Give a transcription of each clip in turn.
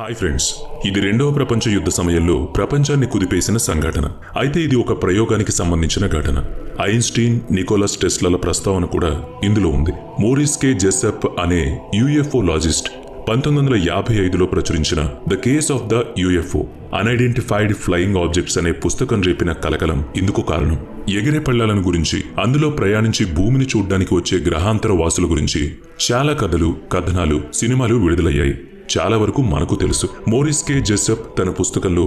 Hi friends, ఇది రెండవ ప్రపంచ యుద్ధ సమయంలో ప్రపంచాన్ని కుదిపేసిన సంఘటన. అయితే ఇది ఒక ప్రయోగానికి సంబంధించిన ఘటన. ఐన్స్టీన్, నికోలస్ టెస్లాల ప్రస్తావన కూడా ఇందులో ఉంది. మోరిస్ కే జెసెప్ అనే యుఎఫ్ఓలాజిస్ట్ 1955లో ప్రచురించిన the case of the UFO unidentified flying objects అనే పుస్తకం రేపిన కలకలం ఇందుకు కారణం. ఎగిరే పళ్ళాలను గురించి, అందులో ప్రయాణించి భూమిని చూడ్డానికి వచ్చే గ్రహాంతర వాసుల గురించి చాలా కథలు, కథనాలు, సినిమాలు విడుదలయ్యాయి. చాలా వరకు మనకు తెలుసు. మోరిస్ కే జెసెప్ తన పుస్తకంలో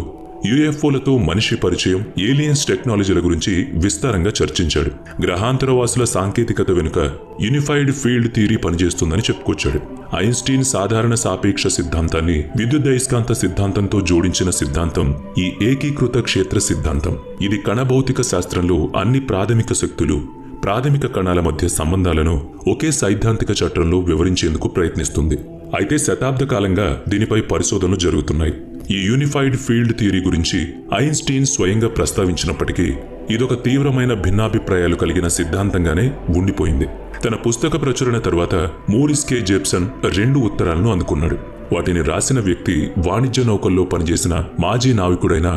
యుఎఫ్ఓలతో మనిషి పరిచయం, ఏలియన్స్ టెక్నాలజీల గురించి విస్తారంగా చర్చించాడు. గ్రహాంతరవాసుల సాంకేతికత వెనుక యూనిఫైడ్ ఫీల్డ్ థియరీ పనిచేస్తుందని చెప్పుకొచ్చాడు. ఐన్స్టీన్ సాధారణ సాపేక్ష సిద్ధాంతాన్ని విద్యుదయస్కాంత సిద్ధాంతంతో జోడించిన సిద్ధాంతం ఈ ఏకీకృత క్షేత్ర సిద్ధాంతం. ఇది కణభౌతిక శాస్త్రంలో అన్ని ప్రాథమిక శక్తులు, ప్రాథమిక కణాల మధ్య సంబంధాలను ఒకే సైద్ధాంతిక చట్రంలో వివరించేందుకు ప్రయత్నిస్తుంది. అయితే శతాబ్ద కాలంగా దీనిపై పరిశోధనలు జరుగుతున్నాయి. ఈ యూనిఫైడ్ ఫీల్డ్ థియరీ గురించి ఐన్స్టీన్ స్వయంగా ప్రస్తావించినప్పటికీ ఇదొక తీవ్రమైన భిన్నాభిప్రాయాలు కలిగిన సిద్ధాంతంగానే ఉండిపోయింది. తన పుస్తక ప్రచురణ తరువాత మోరిస్ కే జెప్సన్ 2 ఉత్తరాలను అందుకున్నాడు. వాటిని రాసిన వ్యక్తి వాణిజ్య నౌకల్లో పనిచేసిన మాజీ నావికుడైన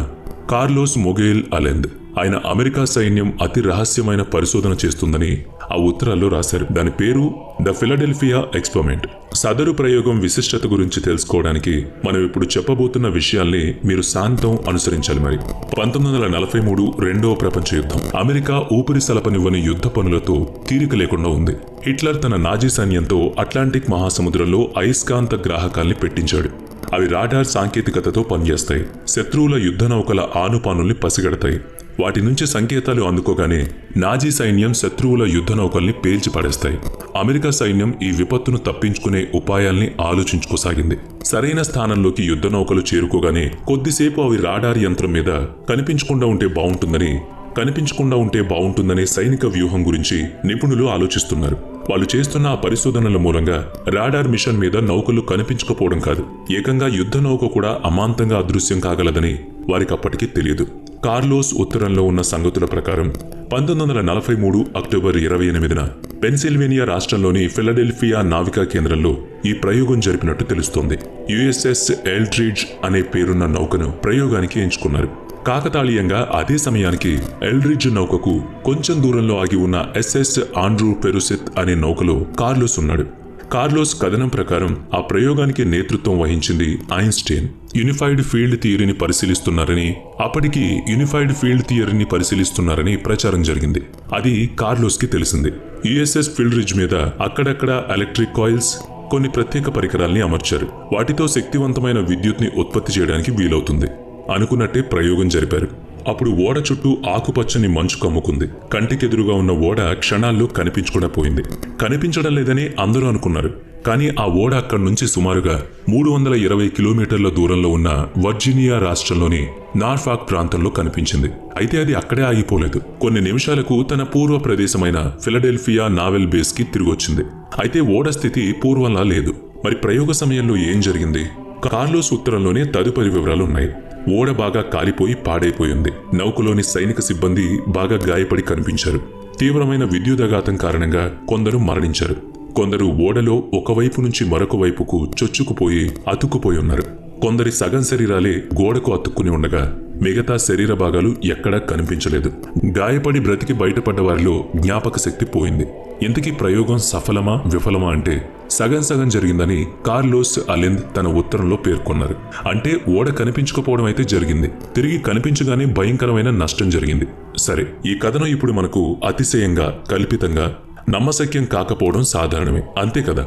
కార్లోస్ మొగేల్ అలెంద్. ఆయన అమెరికా సైన్యం అతి రహస్యమైన పరిశోధన చేస్తుందని ఆ ఉత్తరాల్లో రాశారు. దాని పేరు ద ఫిలడెల్ఫియా ఎక్స్పెరిమెంట్. సదరు ప్రయోగం విశిష్టత గురించి తెలుసుకోవడానికి మనం ఇప్పుడు చెప్పబోతున్న విషయాల్ని మీరు శాంతం అనుసరించాలి. మరి 1943 రెండవ ప్రపంచ యుద్ధం. అమెరికా ఊపిరి సలపనివ్వని యుద్ధ పనులతో తీరిక లేకుండా ఉంది. హిట్లర్ తన నాజీ సైన్యంతో అట్లాంటిక్ మహాసముద్రంలో అయస్కాంత గ్రాహకాల్ని పెట్టించాడు. అవి రాడార్ సాంకేతికతతో పనిచేస్తాయి. శత్రువుల యుద్ధ నౌకల ఆనుపానుల్ని పసిగడతాయి. వాటి నుంచి సంకేతాలు అందుకోగానే నాజీ సైన్యం శత్రువుల యుద్ధ నౌకల్ని పేల్చి పడేస్తాయి. అమెరికా సైన్యం ఈ విపత్తును తప్పించుకునే ఉపాయాల్ని ఆలోచించుకోసాగింది. సరైన స్థానంలోకి యుద్ధ నౌకలు చేరుకోగానే కొద్దిసేపు అవి రాడార్ యంత్రం మీద కనిపించకుండా ఉంటే బాగుంటుందనే సైనిక వ్యూహం గురించి నిపుణులు ఆలోచిస్తున్నారు. వాళ్ళు చేస్తున్న ఆ పరిశోధనల మూలంగా రాడార్ మిషన్ మీద నౌకలు కనిపించకపోవడం కాదు, ఏకంగా యుద్ధ నౌక కూడా అమాంతంగా అదృశ్యం కాగలదని వారికప్పటికీ తెలియదు. కార్లోస్ ఉత్తరంలో ఉన్న సంగతుల ప్రకారం 1943 అక్టోబర్ 28న పెన్సిల్వేనియా రాష్ట్రంలోని ఫిలడెల్ఫియా నావికా కేంద్రంలో ఈ ప్రయోగం జరిపినట్టు తెలుస్తోంది. యుఎస్ఎస్ ఎల్డ్రిడ్జ్ అనే పేరున్న నౌకను ప్రయోగానికి ఎంచుకున్నారు. కాకతాళీయంగా అదే సమయానికి ఎల్డ్రిడ్జ్ నౌకకు కొంచెం దూరంలో ఆగి ఉన్న ఎస్ఎస్ ఆండ్రూ పెరుసెత్ అనే నౌకలో కార్లోస్ ఉన్నాడు. కార్లోస్ కథనం ప్రకారం ఆ ప్రయోగానికి నేతృత్వం వహించింది ఐన్స్టీన్. యూనిఫైడ్ ఫీల్డ్ థియరీని పరిశీలిస్తున్నారని ప్రచారం జరిగింది. అది కార్లోస్కి తెలిసింది. యుఎస్ఎస్ ఫిల్డ్రిడ్జ్ మీద అక్కడక్కడ ఎలక్ట్రిక్ కాయిల్స్, కొన్ని ప్రత్యేక పరికరాల్ని అమర్చారు. వాటితో శక్తివంతమైన విద్యుత్ని ఉత్పత్తి చేయడానికి వీలవుతుంది. అనుకున్నట్టే ప్రయోగం జరిపారు. అప్పుడు ఓడ చుట్టూ ఆకుపచ్చని మంచు కమ్ముకుంది. కంటికెదురుగా ఉన్న ఓడ క్షణాల్లో కనిపించకుండా పోయింది. కనిపించడం లేదని అందరూ అనుకున్నారు. కానీ ఆ ఓడ అక్కడి నుంచి సుమారుగా 320 కిలోమీటర్ల దూరంలో ఉన్న వర్జీనియా రాష్ట్రంలోని నార్ఫాక్ ప్రాంతంలో కనిపించింది. అయితే అది అక్కడే ఆగిపోలేదు. కొన్ని నిమిషాలకు తన పూర్వ ప్రదేశమైన ఫిలడెల్ఫియా నావెల్ బేస్ కి తిరిగొచ్చింది. అయితే ఓడ స్థితి పూర్వంలా లేదు. మరి ప్రయోగ సమయంలో ఏం జరిగింది? కార్లోస్ ఉత్తరంలోనే తదుపరి వివరాలున్నాయి. ఓడ బాగా కాలిపోయి పాడైపోయింది. నౌకలోని సైనిక సిబ్బంది బాగా గాయపడి కనిపించారు. తీవ్రమైన విద్యుదాఘాతం కారణంగా కొందరు మరణించారు. కొందరు ఓడలో ఒకవైపు నుంచి మరొక వైపుకు చొచ్చుకుపోయి అతుక్కుపోయి ఉన్నారు. కొందరి సగం శరీరాలే గోడకు అతుక్కుని ఉండగా మిగతా శరీర భాగాలు ఎక్కడా కనిపించలేదు. గాయపడి బ్రతికి బయటపడ్డ వారిలో జ్ఞాపక శక్తి పోయింది. ఇంతకీ ప్రయోగం సఫలమా విఫలమా అంటే సగం జరిగిందని కార్లోస్ అలెంద్ తన ఉత్తరంలో పేర్కొన్నారు. అంటే ఓడ కనిపించకపోవడం అయితే జరిగింది, తిరిగి కనిపించగానే భయంకరమైన నష్టం జరిగింది. సరే, ఈ కథనం ఇప్పుడు మనకు అతిశయంగా, కల్పితంగా, నమ్మశక్యం కాకపోవడం సాధారణమే, అంతే కదా?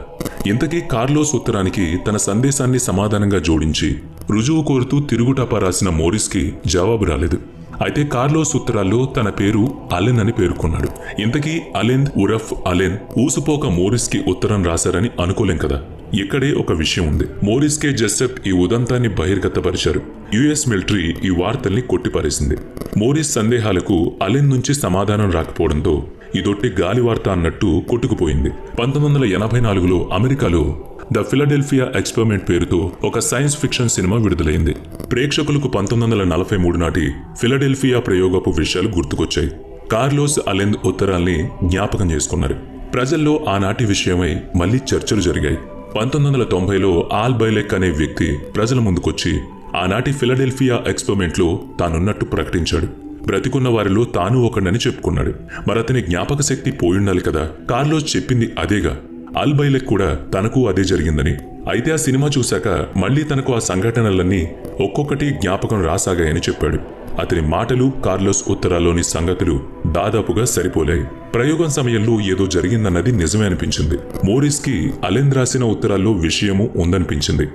ఇంతకీ కార్లోస్ ఉత్తరానికి తన సందేశాన్ని సమాధానంగా జోడించి రుజువు కోరుతూ తిరుగుటపా రాసిన మోరిస్కి జవాబు రాలేదు. అయితే కార్లోస్ ఉత్తరాల్లో తన పేరు అలెన్ అని పేర్కొన్నాడు. ఇంతకీ అలెంద్ ఉరఫ్ అలెన్ ఊసుపోక మోరిస్కి ఉత్తరం రాశారని అనుకోలేం కదా. ఇక్కడే ఒక విషయం ఉంది. మోరిస్ కే జెసెప్ ఈ ఉదంతాన్ని బహిర్గతపరిచారు. యుఎస్ మిలిటరీ ఈ వార్తల్ని కొట్టిపారేసింది. మోరిస్ సందేహాలకు అలెన్ నుంచి సమాధానం రాకపోవడంతో ఇదొట్టి గాలి వార్త అన్నట్టు కొట్టుకుపోయింది. 1984లో అమెరికాలో ద ఫిలడెల్ఫియా ఎక్స్పెరిమెంట్ పేరుతో ఒక సైన్స్ ఫిక్షన్ సినిమా విడుదలైంది. ప్రేక్షకులకు 1943 నాటి ఫిలడెల్ఫియా ప్రయోగపు విషయాలు గుర్తుకొచ్చాయి. కార్లోస్ అలెంద్ ఉత్తరాల్ని జ్ఞాపకం చేసుకున్నారు. ప్రజల్లో ఆనాటి విషయమై మళ్లీ చర్చలు జరిగాయి. 1990లో ఆల్ బైలెక్ అనే వ్యక్తి ప్రజల ముందుకొచ్చి ఆనాటి ఫిలడెల్ఫియా ఎక్స్పెరిమెంట్లో తానున్నట్టు ప్రకటించాడు. బ్రతికున్న వారిలో తాను ఒకడని చెప్పుకున్నాడు. మరతని జ్ఞాపక శక్తి పోయుండాలి కదా. కార్లోస్ చెప్పింది అదేగా. ఆల్ బైలెక్ కూడా తనకు అదే జరిగిందని. అయితే ఆ సినిమా చూశాక మళ్లీ తనకు ఆ సంఘటనలన్నీ ఒక్కొక్కటి జ్ఞాపకం రాసాగాయని చెప్పాడు. అతని మాటలు, కార్లోస్ ఉత్తరాల్లోని సంగతులు దాదాపుగా సరిపోలాయి. ప్రయోగం సమయంలో ఏదో జరిగిందన్నది నిజమే అనిపించింది. మోరిస్కి అలెన్ రాసిన ఉత్తరాల్లో విషయము ఉందనిపించింది.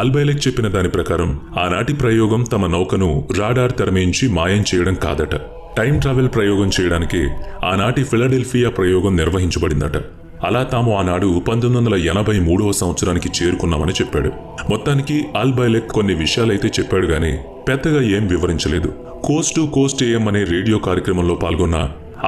ఆల్బైలెక్ చెప్పిన దాని ప్రకారం ఆనాటి ప్రయోగం తమ నౌకను రాడార్ తెరమించి మాయం చేయడం కాదట. టైం ట్రావెల్ ప్రయోగం చేయడానికి ఆనాటి ఫిలడెల్ఫియా ప్రయోగం నిర్వహించబడిందట. అలా తాము ఆనాడు 1983వ సంవత్సరానికి చేరుకున్నామని చెప్పాడు. మొత్తానికి ఆల్బైలెక్ కొన్ని విషయాలైతే చెప్పాడు గాని పెద్దగా ఏం వివరించలేదు. కోస్ట్ టు కోస్ట్ ఏఎం అనే రేడియో కార్యక్రమంలో పాల్గొన్న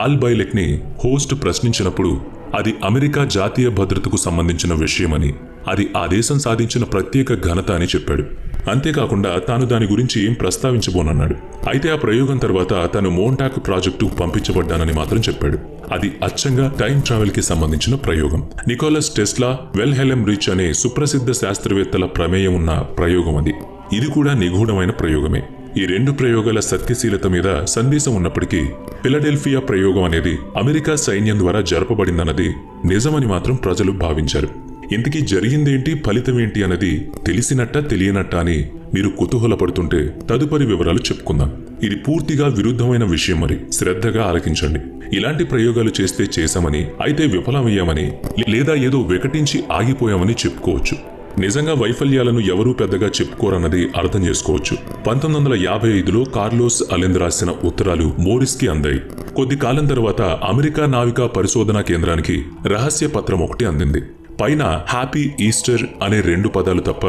ఆల్బైలెక్ ని హోస్ట్ ప్రశ్నించినప్పుడు అది అమెరికా జాతీయ భద్రతకు సంబంధించిన విషయమని, అది ఆ దేశం సాధించిన ప్రత్యేక ఘనత అని చెప్పాడు. అంతేకాకుండా తాను దాని గురించి ఏం ప్రస్తావించబోనన్నాడు. అయితే ఆ ప్రయోగం తర్వాత తను మోంటాక్ ప్రాజెక్టు పంపించబడ్డానని మాత్రం చెప్పాడు. అది అచ్చంగా టైం ట్రావెల్ కి సంబంధించిన ప్రయోగం. నికోలస్ టెస్లా, వెల్హెలెమ్ రిచ్ అనే సుప్రసిద్ధ శాస్త్రవేత్తల ప్రమేయం ఉన్న ప్రయోగం అది. ఇది కూడా నిగూఢమైన ప్రయోగమే. ఈ రెండు ప్రయోగాల సత్యశీలత మీద సందేశం ఉన్నప్పటికీ ఫిలడెల్ఫియా ప్రయోగం అనేది అమెరికా సైన్యం ద్వారా జరపబడిందన్నది నిజమని మాత్రం ప్రజలు భావించారు. ఇంతకీ జరిగిందేంటి, ఫలితమేంటి అన్నది తెలిసినట్ట తెలియనట్ట అని మీరు కుతూహలపడుతుంటే తదుపరి వివరాలు చెప్పుకుందాం. ఇది పూర్తిగా విరుద్ధమైన విషయం, మరి శ్రద్ధగా ఆలకించండి. ఇలాంటి ప్రయోగాలు చేస్తే చేశామని, అయితే విఫలమయ్యామని, లేదా ఏదో వికటించి ఆగిపోయామని చెప్పుకోవచ్చు. నిజంగా వైఫల్యాలను ఎవరూ పెద్దగా చెప్పుకోరన్నది అర్థం చేసుకోవచ్చు. 1955లో కార్లోస్ అలెన్ రాసిన ఉత్తరాలు మోరిస్కి అందాయి. కొద్ది కాలం తర్వాత అమెరికా నావికా పరిశోధనా కేంద్రానికి రహస్య పత్రం ఒకటి అందింది. పైన హ్యాపీ ఈస్టర్ అనే 2 పదాలు తప్ప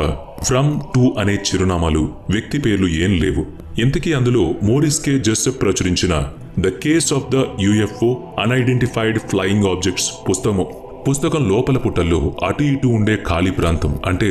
ఫ్రమ్ టు అనే చిరునామాలు, వ్యక్తి పేర్లు ఏం లేవు. ఇంతకీ అందులో మోరిస్కే జోసెఫ్ ప్రచురించిన the case of the UFO unidentified flying objects పుస్తకం లోపల పుటల్లో అటు ఇటు ఉండే ఖాళీ ప్రాంతం అంటే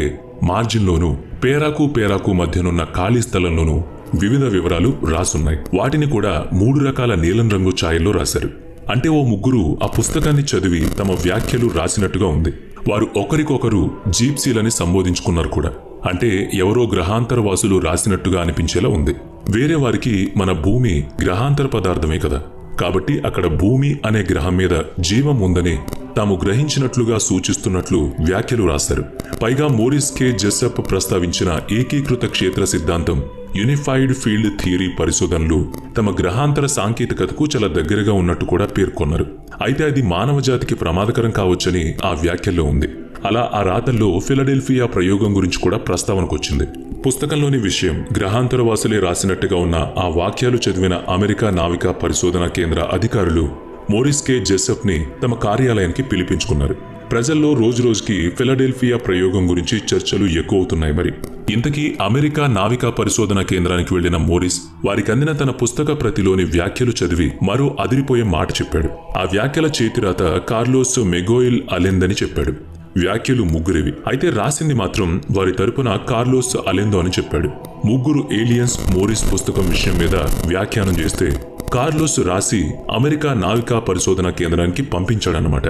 మార్జిన్లోనూ పేరాకు మధ్యనున్న ఖాళీ స్థలంలోనూ వివిధ వివరాలు రాసున్నాయి. వాటిని కూడా 3 రకాల నీలం రంగు ఛాయల్లో రాశారు. అంటే ఓ ముగ్గురు ఆ పుస్తకాన్ని చదివి తమ వ్యాఖ్యలు రాసినట్టుగా ఉంది. వారు ఒకరికొకరు జీప్సీలని సంబోధించుకున్నారు కూడా. అంటే ఎవరో గ్రహాంతర వాసులు రాసినట్టుగా అనిపించేలా ఉంది. వేరే వారికి మన భూమి గ్రహాంతర పదార్థమే కదా, కాబట్టి అక్కడ భూమి అనే గ్రహం మీద జీవం ఉందని తాము గ్రహించినట్లుగా సూచిస్తున్నట్లు వ్యాఖ్యలు రాశారు. పైగా మోరిస్ కే జెసప్ ప్రస్తావించిన ఏకీకృత క్షేత్ర సిద్ధాంతం, యూనిఫైడ్ ఫీల్డ్ థియరీ పరిశోధనలు తమ గ్రహాంతర సాంకేతికతకు చాలా దగ్గరగా ఉన్నట్టు కూడా పేర్కొన్నారు. అయితే అది మానవ జాతికి ప్రమాదకరం కావచ్చని ఆ వ్యాఖ్యల్లో ఉంది. అలా ఆ రాతల్లో ఫిలడెల్ఫియా ప్రయోగం గురించి కూడా ప్రస్తావనకొచ్చింది. పుస్తకంలోని విషయం గ్రహాంతర వాసులే రాసినట్టుగా ఉన్న ఆ వాక్యాలు చదివిన అమెరికా నావికా పరిశోధనా కేంద్ర అధికారులు మోరిస్ కే జెసప్ ని తమ కార్యాలయానికి పిలిపించుకున్నారు. ప్రజల్లో రోజురోజుకి ఫిలడెల్ఫియా ప్రయోగం గురించి చర్చలు ఎక్కువ అవుతున్నాయి. మరి ఇంతకీ అమెరికా నావికా పరిశోధనా కేంద్రానికి వెళ్లిన మోరిస్ వారికి అందిన తన పుస్తక ప్రతిలోని వ్యాఖ్యలు చదివి మరో అదిరిపోయే మాట చెప్పాడు. ఆ వ్యాఖ్యల చేతిరాత కార్లోస్ మెగోయిల్ అలెందని చెప్పాడు. వ్యాఖ్యలు ముగ్గురివి, అయితే రాసింది మాత్రం వారి తరపున కార్లోస్ అలెందో అని చెప్పాడు. ముగ్గురు ఏలియన్స్ మోరిస్ పుస్తకం విషయం మీద వ్యాఖ్యానం చేస్తే కార్లోస్ రాసి అమెరికా నావికా పరిశోధనా కేంద్రానికి పంపించాడన్నమాట.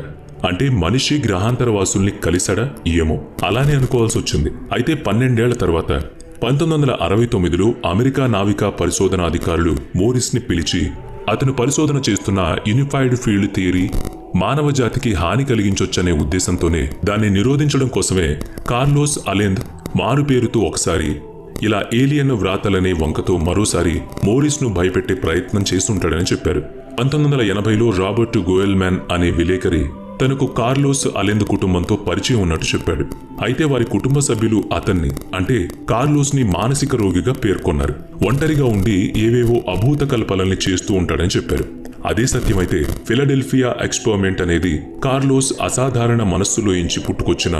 అంటే మనిషి గ్రహాంతర వాసుల్ని కలిశాడా ఏమో, అలానే అనుకోవాల్సి వచ్చింది. అయితే 12 ఏళ్ల తర్వాత 1969లో అమెరికా నావికా పరిశోధనా అధికారులు మోరిస్ ని పిలిచి అతను పరిశోధన చేస్తున్న యూనిఫైడ్ ఫీల్డ్ థియరీ మానవ జాతికి హాని కలిగించొచ్చనే ఉద్దేశంతోనే దాన్ని నిరోధించడం కోసమే కార్లోస్ అలెంద్ మారు పేరుతో ఒకసారి, ఇలా ఏలియన్ వ్రాతలనే వంకతో మరోసారి మోరిస్ ను భయపెట్టే ప్రయత్నం చేస్తుంటాడని చెప్పారు. 1980లో రాబర్ట్ గోయల్మ్యాన్ అనే విలేకరి తనకు కార్లోస్ అలెంద్ కుటుంబంతో పరిచయం ఉన్నట్టు చెప్పాడు. అయితే వారి కుటుంబ సభ్యులు అతన్ని, అంటే కార్లోస్ ని మానసిక రోగిగా పేర్కొన్నారు. ఒంటరిగా ఉండి ఏవేవో అభూత కల్పనల్ని చేస్తూ ఉంటాడని చెప్పారు. అదే సత్యమైతే ఫిలడెల్ఫియా ఎక్స్పెరిమెంట్ అనేది కార్లోస్ అసాధారణ మనస్సులోంచి పుట్టుకొచ్చిన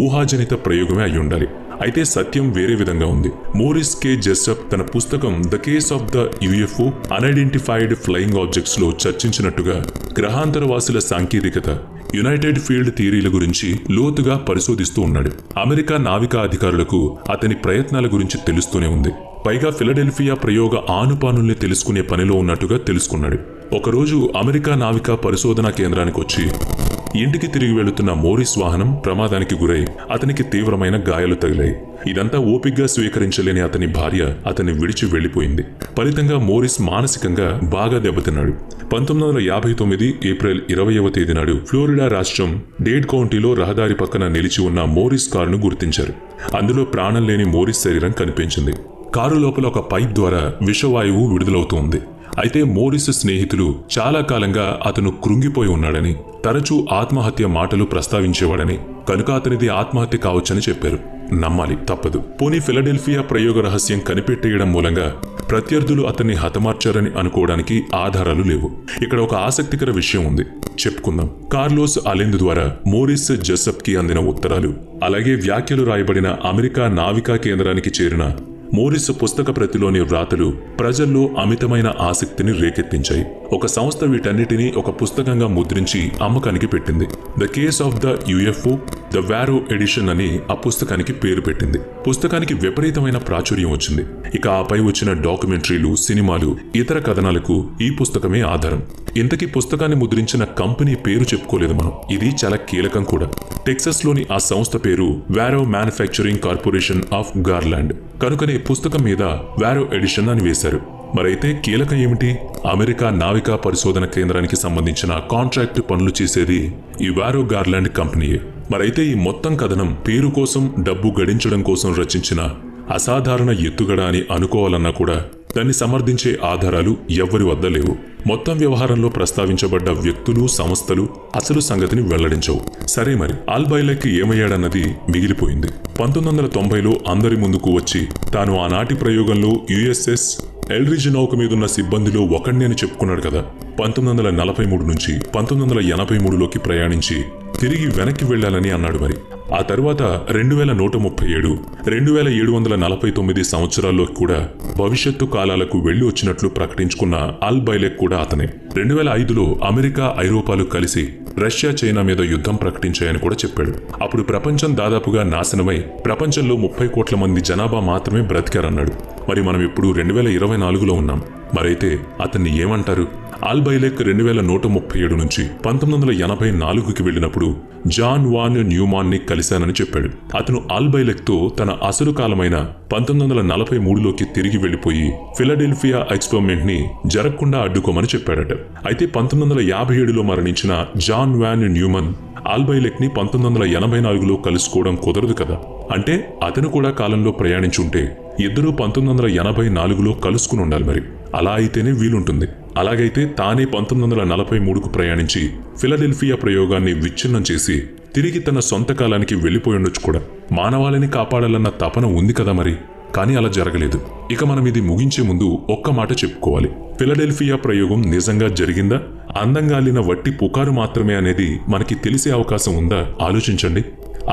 ఊహాజనిత ప్రయోగమే అయ్యుండాలి. అయితే సత్యం వేరే విధంగా ఉంది. మోరిస్ కే జెసప్ తన పుస్తకం the case of the UFO unidentified flying objects లో చర్చించినట్టుగా గ్రహాంతర వాసుల సాంకేతికత, యునైటెడ్ ఫీల్డ్ థియరీల గురించి లోతుగా పరిశోధిస్తూ ఉన్నాడు. అమెరికా నావికా అధికారులకు అతని ప్రయత్నాల గురించి తెలుస్తూనే ఉంది. పైగా ఫిలడెల్ఫియా ప్రయోగ ఆనుపానుల్ని తెలుసుకునే పనిలో ఉన్నట్టుగా తెలుసుకున్నాడు. ఒకరోజు అమెరికా నావికా పరిశోధనా కేంద్రానికి వచ్చి ఇంటికి తిరిగి వెళుతున్న మోరిస్ వాహనం ప్రమాదానికి గురై అతనికి తీవ్రమైన గాయాలు తగిలాయి. ఇదంతా ఓపిగ్గా స్వీకరించలేని అతని భార్య అతన్ని విడిచి వెళ్లిపోయింది. ఫలితంగా మోరిస్ మానసికంగా బాగా దెబ్బతిన్నాడు. 1959 ఏప్రిల్ 20వ తేదీ నాడు ఫ్లోరిడా రాష్ట్రం డేడ్ కౌంటీలో రహదారి పక్కన నిలిచి ఉన్న మోరిస్ కారును గుర్తించారు. అందులో ప్రాణం లేని మోరిస్ శరీరం కనిపించింది. కారు లోపల ఒక పైప్ ద్వారా విషవాయువు విడుదలవుతూ ఉంది. అయితే మోరిస్ స్నేహితులు చాలా కాలంగా అతను కృంగిపోయి ఉన్నాడని, తరచూ ఆత్మహత్య మాటలు ప్రస్తావించేవాడని, కనుక అతనిది ఆత్మహత్య కావచ్చని చెప్పారు. నమ్మాలి, తప్పదు. పోనీ ఫిలడెల్ఫియా ప్రయోగ రహస్యం కనిపెట్టేయడం మూలంగా ప్రత్యర్థులు అతన్ని హతమార్చారని అనుకోవడానికి ఆధారాలు లేవు. ఇక్కడ ఒక ఆసక్తికర విషయం ఉంది, చెప్పుకుందాం. కార్లోస్ అలెంద్ ద్వారా మోరిస్ జెసప్కి అందిన ఉత్తరాలు, అలాగే వ్యాఖ్యలు రాయబడిన అమెరికా నావికా కేంద్రానికి చేరిన మోరిస్ పుస్తక ప్రతిలోని వ్రాతలు ప్రజల్లో అమితమైన ఆసక్తిని రేకెత్తించాయి. ఒక సంస్థ వీటన్నిటినీ ఒక పుస్తకంగా ముద్రించి అమ్మకానికి పెట్టింది. The case of the UFO, the Varo edition అని ఆ పుస్తకానికి పేరు పెట్టింది. పుస్తకానికి విపరీతమైన ప్రాచుర్యం వచ్చింది. ఇక ఆపై వచ్చిన డాక్యుమెంటరీలు, సినిమాలు, ఇతర కథనాలకు ఈ పుస్తకమే ఆధారం. ఇంతకీ పుస్తకాన్ని ముద్రించిన కంపెనీ పేరు చెప్పుకోలేదు మనం. ఇది చాలా కీలకం కూడా. టెక్సస్ లోని ఆ సంస్థ పేరు వారో మ్యానుఫ్యాక్చరింగ్ కార్పొరేషన్ ఆఫ్ గార్లాండ్. కనుకనే పుస్తకం మీద వారో ఎడిషన్ అని వేశారు. మరైతే కీలకం ఏమిటి? అమెరికా నావికా పరిశోధన కేంద్రానికి సంబంధించిన కాంట్రాక్ట్ పనులు చేసేది ఈ వారో గార్లాండ్ కంపెనీయే. మరైతే ఈ మొత్తం కథనం పేరు కోసం, డబ్బు గడించడం కోసం రచించిన అసాధారణ ఎత్తుగడ అని అనుకోవాలన్నా కూడా దాన్ని సమర్థించే ఆధారాలు ఎవ్వరి వద్ద లేవు. మొత్తం వ్యవహారంలో ప్రస్తావించబడ్డ వ్యక్తులు, సంస్థలు అసలు సంగతిని వెల్లడించవు. సరే, మరి ఆల్బైలెక్ ఏమయ్యాడన్నది మిగిలిపోయింది. 1990లో అందరి ముందుకు వచ్చి తాను ఆనాటి ప్రయోగంలో యుఎస్ఎస్ ఎల్రిజ్ నౌక మీదున్న సిబ్బందిలో ఒకణ్ణి అని చెప్పుకున్నాడు కదా. 1943 నుంచి 1983లోకి ప్రయాణించి తిరిగి వెనక్కి వెళ్లాలని అన్నాడు. మరి ఆ తర్వాత 2137, 2749 సంవత్సరాల్లో కూడా భవిష్యత్తు కాలాలకు వెళ్లి వచ్చినట్లు ప్రకటించుకున్న ఆల్బైలెక్ కూడా అతనే. 2005లో అమెరికా, ఐరోపాలు కలిసి రష్యా, చైనా మీద యుద్ధం ప్రకటించాయని కూడా చెప్పాడు. అప్పుడు ప్రపంచం దాదాపుగా నాశనమై ప్రపంచంలో 30 కోట్ల మంది జనాభా మాత్రమే బ్రతికారన్నాడు. మరి మనం ఇప్పుడు 2024లో ఉన్నాం. మరైతే అతన్ని ఏమంటారు? ఆల్బైలెక్ 2137 నుంచి 1984కి వెళ్ళినప్పుడు జాన్ వాన్ న్యూమాన్ ని కలిశానని చెప్పాడు. అతను ఆల్బైలెక్తో తన అసలు కాలమైన 1943లోకి తిరిగి వెళ్లిపోయి ఫిలడెల్ఫియా ఎక్స్పెరిమెంట్ ని జరగకుండా అడ్డుకోమని చెప్పాడట. అయితే 1957లో మరణించిన జాన్ వాన్ న్యూమన్ ఆల్బైలెక్ ని 1984లో కలుసుకోవడం కుదరదు కదా. అంటే అతను కూడా కాలంలో ప్రయాణించుంటే ఇద్దరూ 1984లో కలుసుకుని ఉండాలి. మరి అలా అయితేనే వీలుంటుంది. అలాగైతే తానే 1943కు ప్రయాణించి ఫిలడెల్ఫియా ప్రయోగాన్ని విచ్ఛిన్నం చేసి తిరిగి తన సొంత కాలానికి వెళ్లిపోయుండొచ్చు కూడా. మానవాళిని కాపాడాలన్న తపన ఉంది కదా మరి. కానీ అలా జరగలేదు. ఇక మనం ఇది ముగించే ముందు ఒక్క మాట చెప్పుకోవాలి. ఫిలడెల్ఫియా ప్రయోగం నిజంగా జరిగిందా, అందంగా అల్లిన వట్టి పుకారు మాత్రమే అనేది మనకి తెలిసే అవకాశం ఉందా? ఆలోచించండి.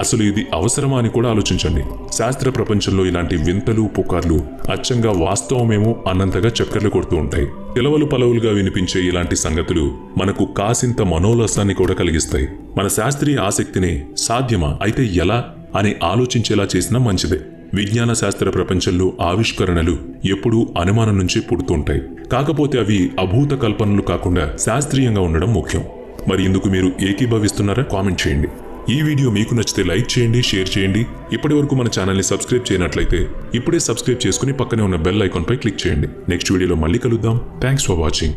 అసలు ఇది అవసరమా అని కూడా ఆలోచించండి. శాస్త్ర ప్రపంచంలో ఇలాంటి వింతలు, పుకార్లు అచ్చంగా వాస్తవమేమో అన్నంతగా చక్కర్లు కొడుతూ ఉంటాయి. పిలవలు పలవులుగా వినిపించే ఇలాంటి సంగతులు మనకు కాసింత మనోల్లాసాన్ని కూడా కలిగిస్తాయి. మన శాస్త్రీయ ఆసక్తిని సాధ్యమా, అయితే ఎలా అని ఆలోచించేలా చేసినా మంచిదే. విజ్ఞాన శాస్త్ర ప్రపంచంలో ఆవిష్కరణలు ఎప్పుడూ అనుమానం నుంచి పుడుతుంటాయి. కాకపోతే అవి అభూత కల్పనలు కాకుండా శాస్త్రీయంగా ఉండడం ముఖ్యం. మరి ఇందుకు మీరు ఏకీభవిస్తున్నారా? కామెంట్ చేయండి. ఈ వీడియో మీకు నచ్చితే లైక్ చేయండి, షేర్ చేయండి. ఇప్పటి వరకు మన ఛానల్ని సబ్స్క్రైబ్ చేయనట్లయితే ఇప్పుడే సబ్స్క్రైబ్ చేసుకుని పక్కనే ఉన్న బెల్ ఐకాన్ పై క్లిక్ చేయండి. నెక్స్ట్ వీడియోలో మళ్ళీ కలుద్దాం. Thanks for watching.